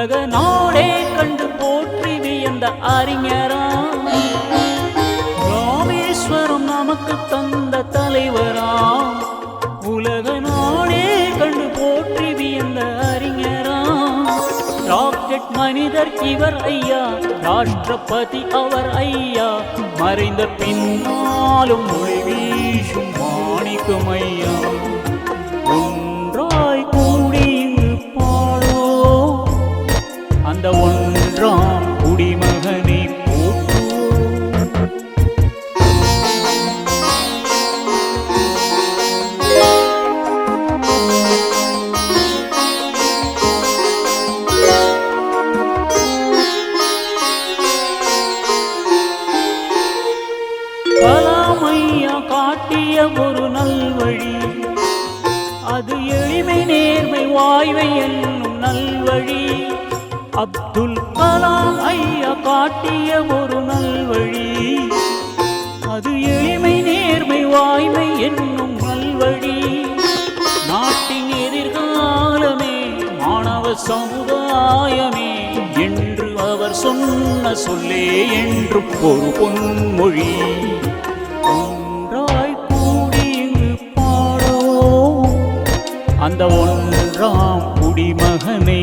உலக நாடே கண்டு போற்றி வியந்த அறிஞராம் ராமேஸ்வரம் நமக்கு தந்த தலைவராம் உலக நாடே கண்டு போற்றி வியந்த அறிஞராம் ராக்கெட் மனிதர் இவர் ஐயா ராஷ்டிரபதி அவர் ஐயா மறைந்த பின்னாலும் மொழி வீசும் மாணிக்கம் ஐயா ஒன்றாய் கூடி இங்கு பாடோ அந்த ஒன்றாம் குடிமகனை கலாமையா காட்டிய ஒரு நல்வழி அது எளிமை நேர்மை வாய்வை என்னும் நல்வழி அப்துல் கலாம் ஐயா காட்டிய ஒரு நல்வழி அது எளிமை நேர்மை வாய்மை என்னும் நல்வழி நாட்டின் எதிர்காலமே மாணவ சமுதாயமே என்று அவர் சொன்ன சொல்லே என்று ஒரு பொன்மொழி ஒன்றாய் கூடி இங்கு பாடோ அந்த ஒன்றாம் குடிமகனை